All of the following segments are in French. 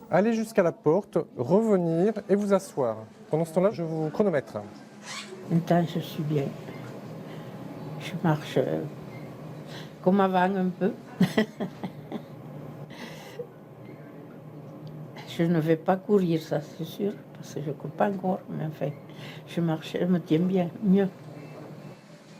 Allez jusqu'à la porte, revenir et vous asseoir. Pendant ce temps-là, je vous chronomètre. Maintenant, je suis bien. Je marche comme avant un peu. Je ne vais pas courir, ça c'est sûr, parce que je ne cours pas encore, mais enfin, je marche, je me tiens bien, mieux.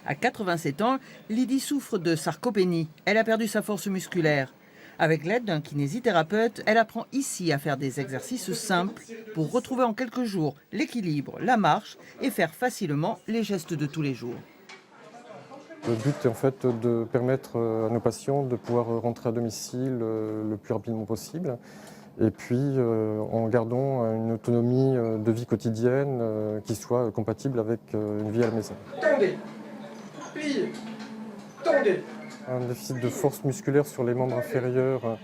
À 87 ans, Lydie souffre de sarcopénie. Elle a perdu sa force musculaire. Avec l'aide d'un kinésithérapeute, elle apprend ici à faire des exercices simples pour retrouver en quelques jours l'équilibre, la marche et faire facilement les gestes de tous les jours. Le but est en fait de permettre à nos patients de pouvoir rentrer à domicile le plus rapidement possible. Et puis en gardant une autonomie de vie quotidienne qui soit compatible avec une vie à la maison. Tendez, pliez, tendez. Un déficit de force musculaire sur les membres inférieurs,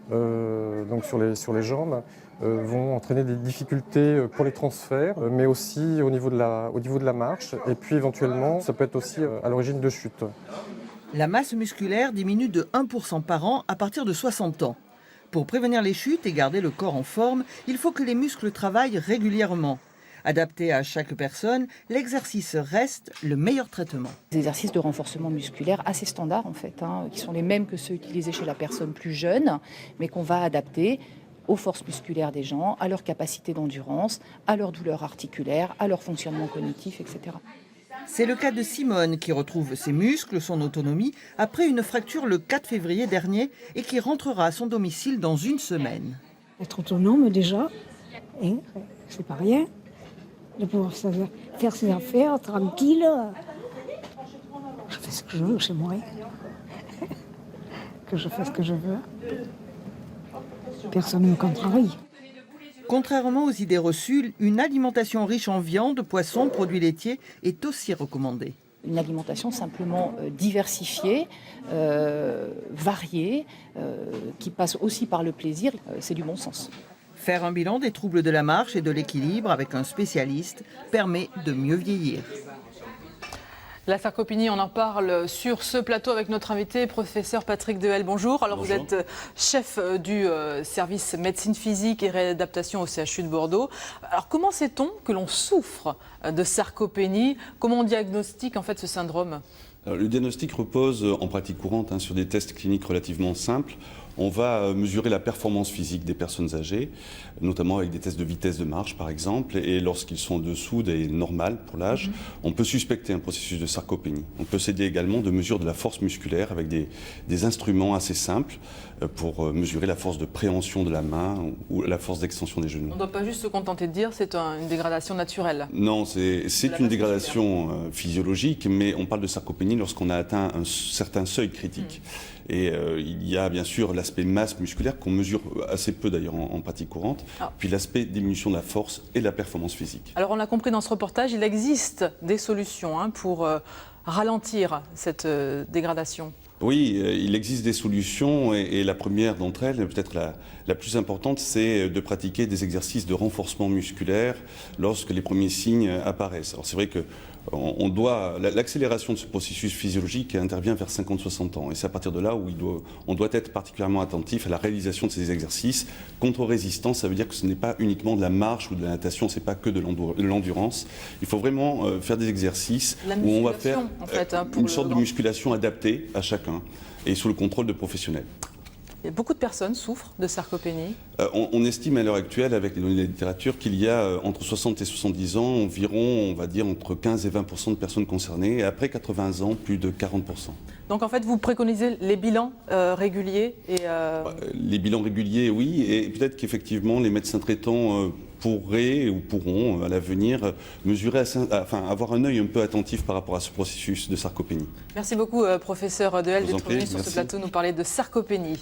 donc sur les jambes, vont entraîner des difficultés pour les transferts, mais aussi au niveau de la marche. Et puis éventuellement, ça peut être aussi à l'origine de chutes. La masse musculaire diminue de 1% par an à partir de 60 ans. Pour prévenir les chutes et garder le corps en forme, il faut que les muscles travaillent régulièrement. Adapté à chaque personne, l'exercice reste le meilleur traitement. Des exercices de renforcement musculaire assez standards en fait, qui sont les mêmes que ceux utilisés chez la personne plus jeune, mais qu'on va adapter aux forces musculaires des gens, à leur capacité d'endurance, à leur douleur articulaire, à leur fonctionnement cognitif, etc. C'est le cas de Simone qui retrouve ses muscles, son autonomie, après une fracture le 4 février dernier et qui rentrera à son domicile dans une semaine. Être autonome déjà, c'est pas rien. De pouvoir faire ses affaires tranquille. Je fais ce que je veux chez moi. Que je fais ce que je veux. Personne ne me contrarie. Contrairement aux idées reçues, une alimentation riche en viande, poissons, produits laitiers est aussi recommandée. Une alimentation simplement diversifiée, variée, qui passe aussi par le plaisir, c'est du bon sens. Faire un bilan des troubles de la marche et de l'équilibre avec un spécialiste permet de mieux vieillir. La sarcopénie, on en parle sur ce plateau avec notre invité, professeur Patrick Dehelle. Bonjour. Alors Bonjour. Vous êtes chef du service médecine physique et réadaptation au CHU de Bordeaux. Alors comment sait-on que l'on souffre de sarcopénie? Comment on diagnostique en fait ce syndrome? Alors, le diagnostic repose en pratique courante sur des tests cliniques relativement simples. On va mesurer la performance physique des personnes âgées, notamment avec des tests de vitesse de marche par exemple, et lorsqu'ils sont en dessous des normales pour l'âge, on peut suspecter un processus de sarcopénie. On peut s'aider également de mesures de la force musculaire avec des instruments assez simples pour mesurer la force de préhension de la main ou la force d'extension des genoux. On ne doit pas juste se contenter de dire c'est une dégradation naturelle. Non, c'est une dégradation physiologique, mais on parle de sarcopénie lorsqu'on a atteint un certain seuil critique. Et il y a bien sûr l'aspect masse musculaire qu'on mesure assez peu d'ailleurs en pratique courante, puis l'aspect diminution de la force et de la performance physique. Alors on l'a compris dans ce reportage, il existe des solutions pour ralentir cette dégradation. Oui, il existe des solutions et la première d'entre elles, peut-être la plus importante, c'est de pratiquer des exercices de renforcement musculaire lorsque les premiers signes apparaissent. Alors c'est vrai que l'accélération de ce processus physiologique intervient vers 50-60 ans et c'est à partir de là où on doit être particulièrement attentif à la réalisation de ces exercices. Contre-résistance, ça veut dire que ce n'est pas uniquement de la marche ou de la natation, c'est pas que de l'endurance. Il faut vraiment faire des exercices où on va faire une sorte de musculation adaptée à chacun et sous le contrôle de professionnels. Beaucoup de personnes souffrent de sarcopénie. On estime à l'heure actuelle, avec les données de la littérature, qu'il y a entre 60 et 70 ans, environ, on va dire, entre 15 et 20% de personnes concernées, et après 80 ans, plus de 40%. Donc en fait, vous préconisez les bilans réguliers et Les bilans réguliers, oui, et peut-être qu'effectivement, les médecins traitants pourraient ou pourront, à l'avenir, mesurer, avoir un œil un peu attentif par rapport à ce processus de sarcopénie. Merci beaucoup, professeur Dehelle, d'être venu sur ce plateau nous parler de sarcopénie.